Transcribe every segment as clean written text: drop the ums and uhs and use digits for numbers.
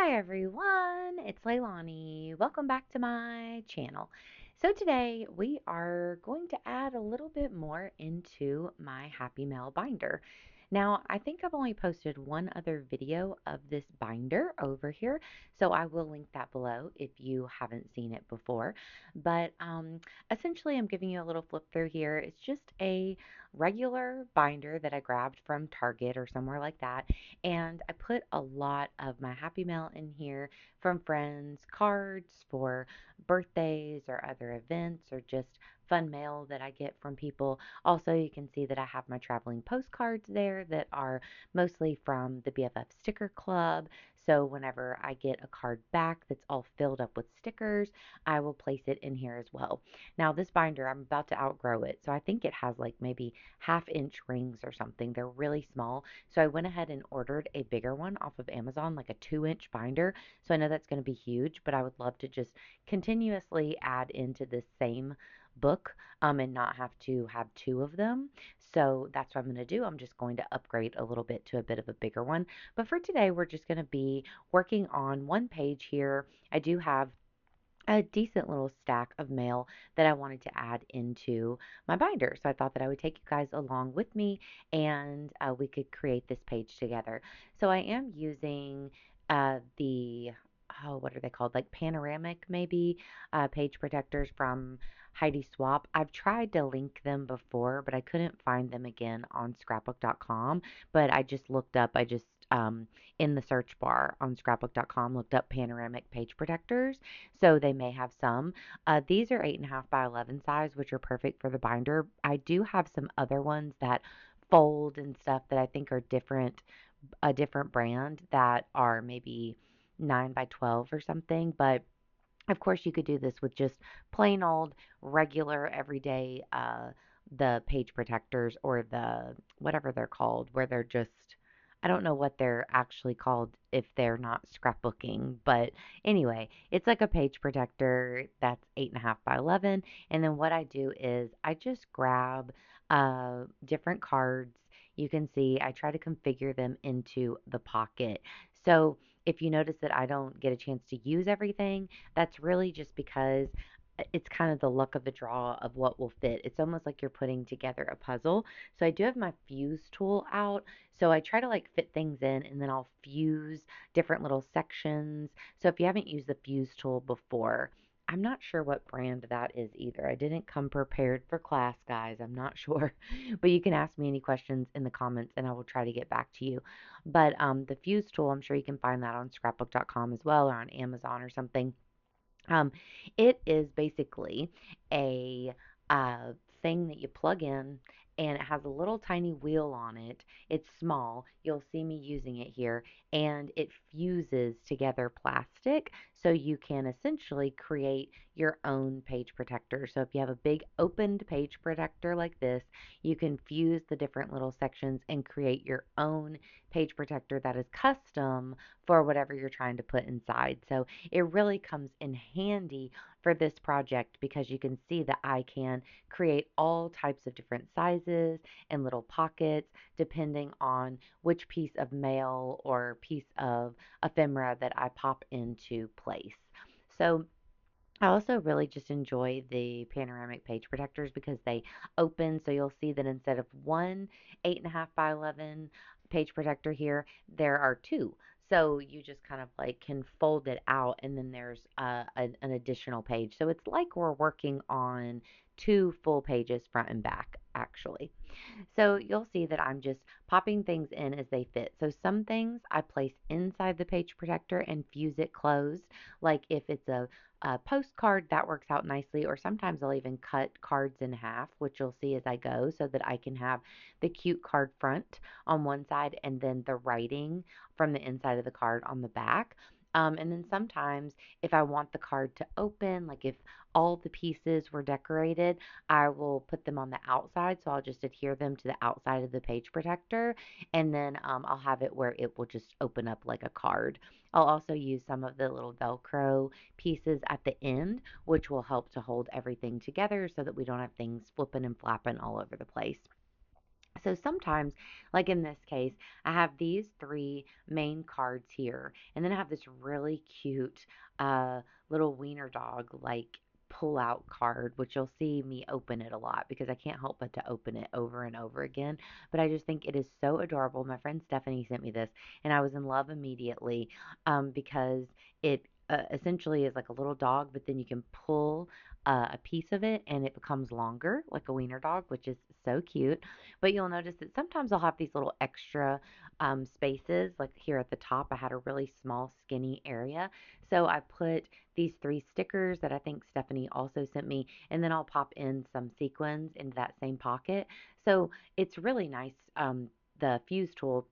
Hi everyone, it's Leilani. Welcome back to my channel. So today we are going to add a little bit more into my Happy Mail binder. Now, I think I've only posted one other video of this binder over here, so I will link that below if you haven't seen it before. But essentially, I'm giving you a little flip through here. It's just a regular binder that I grabbed from Target or somewhere like that, and I put a lot of my Happy Mail in here from friends, cards for birthdays or other events, or just fun mail that I get from people. Also, you can see that I have my traveling postcards there that are mostly from the BFF Sticker Club. So whenever I get a card back that's all filled up with stickers, I will place it in here as well. Now, this binder, I'm about to outgrow it. So I think it has like maybe half-inch rings or something. They're really small. So I went ahead and ordered a bigger one off of Amazon, like a 2-inch binder. So I know that's going to be huge, but I would love to just continuously add into this same book and not have to have two of them. So that's what I'm going to do. I'm just going to upgrade a little bit to a bit of a bigger one. But for today, we're just going to be working on one page here. I do have a decent little stack of mail that I wanted to add into my binder. So I thought that I would take you guys along with me and we could create this page together. So I am using oh, what are they called? Like panoramic, maybe, page protectors from Heidi Swap. I've tried to link them before, but I couldn't find them again on scrapbook.com. But I just looked up, in the search bar on scrapbook.com, looked up panoramic page protectors, so they may have some. These are 8.5 by 11 size, which are perfect for the binder. I do have some other ones that fold and stuff that I think are a different brand that are maybe 9 by 12 or something, but of course you could do this with just plain old regular everyday the page protectors, or the whatever they're called, where they're just, I don't know what they're actually called if they're not scrapbooking, but anyway, it's like a page protector that's 8.5 by 11. And then what I do is I just grab different cards. You can see I try to configure them into the pocket. So if you notice that I don't get a chance to use everything, that's really just because it's kind of the luck of the draw of what will fit. It's almost like you're putting together a puzzle. So I do have my fuse tool out. So I try to like fit things in, and then I'll fuse different little sections. So if you haven't used the fuse tool before, I'm not sure what brand that is either. I didn't come prepared for class, guys. I'm not sure. But you can ask me any questions in the comments and I will try to get back to you. But the fuse tool, I'm sure you can find that on scrapbook.com as well, or on Amazon or something. Um, it is basically a uh, thing that you plug in, and it has a little tiny wheel on it. It's small. You'll see me using it here, and it fuses together plastic, so you can essentially create your own page protector. So if you have a big opened page protector like this, you can fuse the different little sections and create your own page protector that is custom for whatever you're trying to put inside. So it really comes in handy for this project because you can see that I can create all types of different sizes and little pockets depending on which piece of mail or piece of ephemera that I pop into place. So I also really just enjoy the panoramic page protectors because they open, so you'll see that instead of one 8.5 by 11 page protector here, there are two. So you just kind of like can fold it out, and then there's an additional page. So it's like we're working on two full pages front and back, actually. So you'll see that I'm just popping things in as they fit. So some things I place inside the page protector and fuse it closed. Like if it's a postcard, that works out nicely. Or sometimes I'll even cut cards in half, which you'll see as I go, so that I can have the cute card front on one side and then the writing from the inside of the card on the back. And then sometimes if I want the card to open, like if all the pieces were decorated, I will put them on the outside. So I'll just adhere them to the outside of the page protector, and then I'll have it where it will just open up like a card. I'll also use some of the little Velcro pieces at the end, which will help to hold everything together so that we don't have things flipping and flapping all over the place. So sometimes, like in this case, I have these three main cards here, and then I have this really cute uh, little wiener dog like pull out card, which you'll see me open it a lot because I can't help but to open it over and over again. But I just think it is so adorable. My friend Stephanie sent me this, and I was in love immediately because it essentially is like a little dog, but then you can pull a piece of it and it becomes longer, like a wiener dog, which is so cute. But you'll notice that sometimes I'll have these little extra spaces, like here at the top, I had a really small, skinny area. So I put these three stickers that I think Stephanie also sent me, and then I'll pop in some sequins into that same pocket. So it's really nice. The fuse tool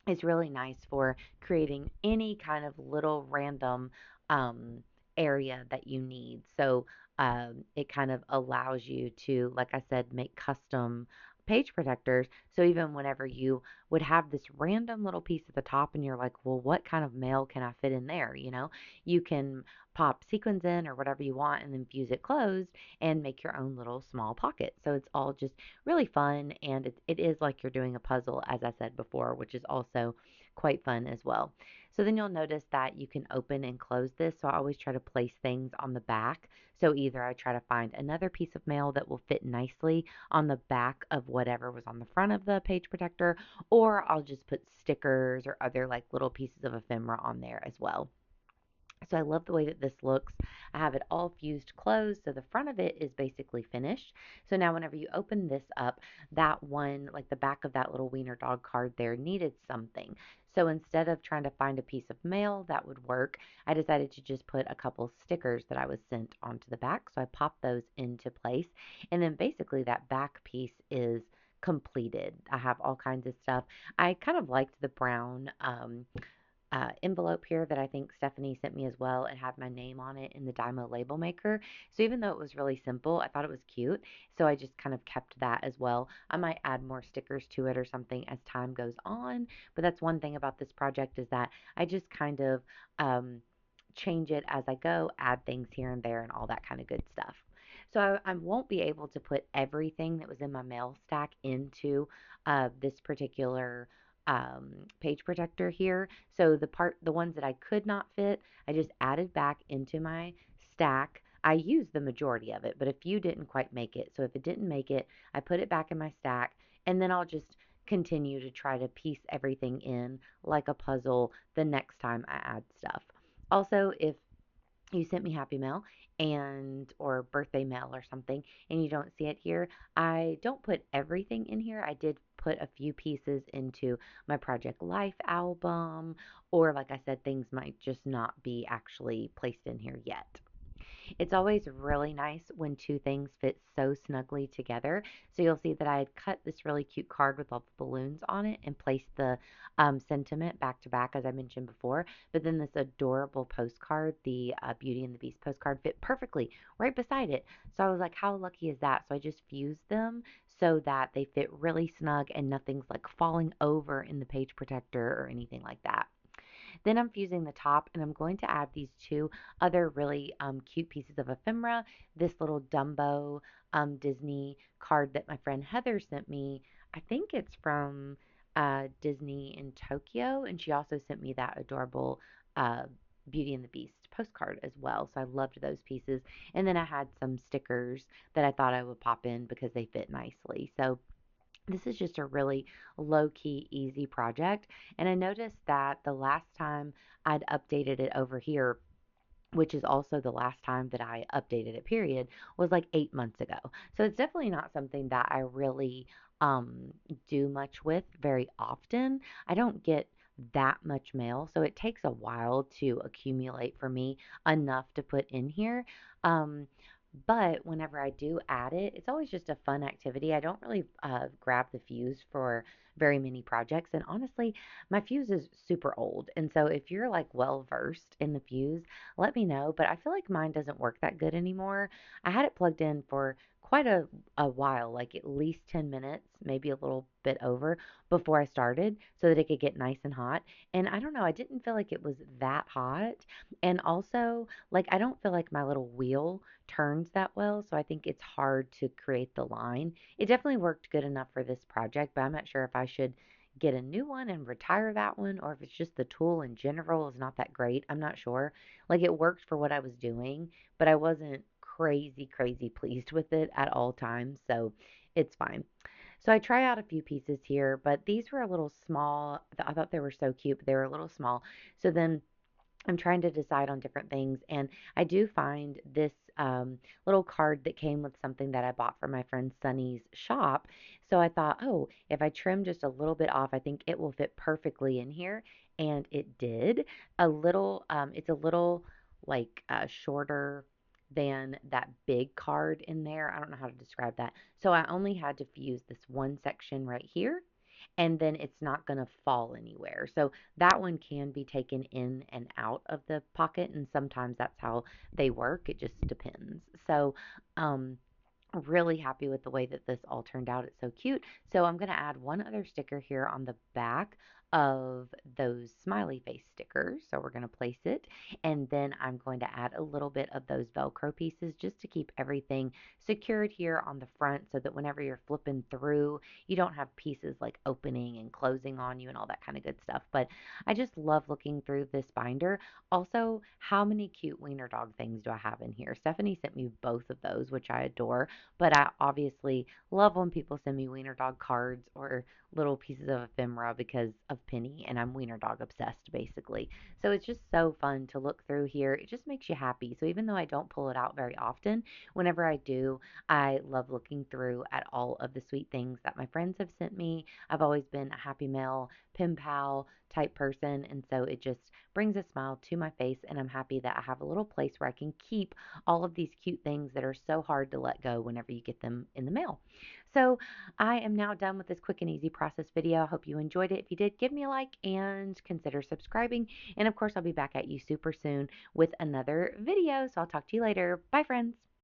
is really nice for creating any kind of little random um, area that you need. So it kind of allows you to, like I said, make custom page protectors. So even whenever you would have this random little piece at the top and you're like, well, what kind of mail can I fit in there? You can pop sequins in or whatever you want and then fuse it closed and make your own little small pocket. So it's all just really fun, and it is like you're doing a puzzle, as I said before, which is also quite fun as well. So then you'll notice that you can open and close this. So I always try to place things on the back. So either I try to find another piece of mail that will fit nicely on the back of whatever was on the front of the page protector, or I'll just put stickers or other like little pieces of ephemera on there as well. So I love the way that this looks. I have it all fused closed, so the front of it is basically finished. So now whenever you open this up, that one, like the back of that little wiener dog card there, needed something. So instead of trying to find a piece of mail that would work, I decided to just put a couple stickers that I was sent onto the back. So I popped those into place. And then basically that back piece is completed. I have all kinds of stuff. I kind of liked the brown envelope here that I think Stephanie sent me as well. It had my name on it in the Dymo label maker. So even though it was really simple, I thought it was cute. So I just kind of kept that as well. I might add more stickers to it or something as time goes on. But that's one thing about this project is that I just kind of um, change it as I go, add things here and there, and all that kind of good stuff. So I won't be able to put everything that was in my mail stack into this particular page protector here. So the ones that I could not fit, I just added back into my stack. I used the majority of it, but a few didn't quite make it. So if it didn't make it, I put it back in my stack, and then I'll just continue to try to piece everything in like a puzzle the next time I add stuff. Also, if you sent me happy mail and or birthday mail or something and you don't see it here, I don't put everything in here. I did put a few pieces into my Project Life album, or like I said, things might just not be actually placed in here yet. It's always really nice when two things fit so snugly together. So you'll see that I had cut this really cute card with all the balloons on it and placed the sentiment back to back, as I mentioned before. But then this adorable postcard, the Beauty and the Beast postcard, fit perfectly right beside it. So I was like, how lucky is that? So I just fused them so that they fit really snug and nothing's like falling over in the page protector or anything like that. Then I'm fusing the top and I'm going to add these two other really cute pieces of ephemera. This little Dumbo Disney card that my friend Heather sent me. I think it's from Disney in Tokyo. And she also sent me that adorable uh, Beauty and the Beast postcard as well. So I loved those pieces. And then I had some stickers that I thought I would pop in because they fit nicely. So this is just a really low key, easy project. And I noticed that the last time I'd updated it over here, which is also the last time that I updated it, period, was like 8 months ago. So it's definitely not something that I really do much with very often. I don't get that much mail, so it takes a while to accumulate for me enough to put in here. Um, but whenever I do add it, it's always just a fun activity. I don't really grab the fuse for very many projects. And honestly, my fuse is super old. And so if you're like well versed in the fuse, let me know. But I feel like mine doesn't work that good anymore. I had it plugged in for quite a while, like at least 10 minutes, maybe a little bit over before I started so that it could get nice and hot. And I don't know, I didn't feel like it was that hot. And also, like, I don't feel like my little wheel turns that well, so I think it's hard to create the line. It definitely worked good enough for this project, but I'm not sure if I should get a new one and retire that one or if it's just the tool in general is not that great. I'm not sure. Like, it worked for what I was doing, but I wasn't crazy, crazy pleased with it at all times, so it's fine. So I try out a few pieces here, but these were a little small. I thought they were so cute, but they were a little small. So then I'm trying to decide on different things, and I do find this little card that came with something that I bought from my friend Sunny's shop. So I thought, oh, if I trim just a little bit off, I think it will fit perfectly in here, and it did. It's a little like shorter than that big card in there. I don't know how to describe that. So I only had to fuse this one section right here, and then it's not going to fall anywhere. So that one can be taken in and out of the pocket, and sometimes that's how they work. It just depends. So, um, really happy with the way that this all turned out. It's so cute. So I'm going to add one other sticker here on the back of those smiley face stickers. So we're going to place it, and then I'm going to add a little bit of those Velcro pieces just to keep everything secured here on the front so that whenever you're flipping through, you don't have pieces like opening and closing on you and all that kind of good stuff. But I just love looking through this binder. Also, how many cute wiener dog things do I have in here? Stephanie sent me both of those, which I adore. But I obviously love when people send me wiener dog cards or little pieces of ephemera because of Penny, and I'm wiener dog obsessed basically. So it's just so fun to look through here. It just makes you happy. So even though I don't pull it out very often, whenever I do, I love looking through at all of the sweet things that my friends have sent me. I've always been a happy mail, pen pal type person, and so it just brings a smile to my face, and I'm happy that I have a little place where I can keep all of these cute things that are so hard to let go whenever you get them in the mail. So I am now done with this quick and easy process video. I hope you enjoyed it. If you did, give me a like and consider subscribing. And of course, I'll be back at you super soon with another video. So I'll talk to you later. Bye, friends.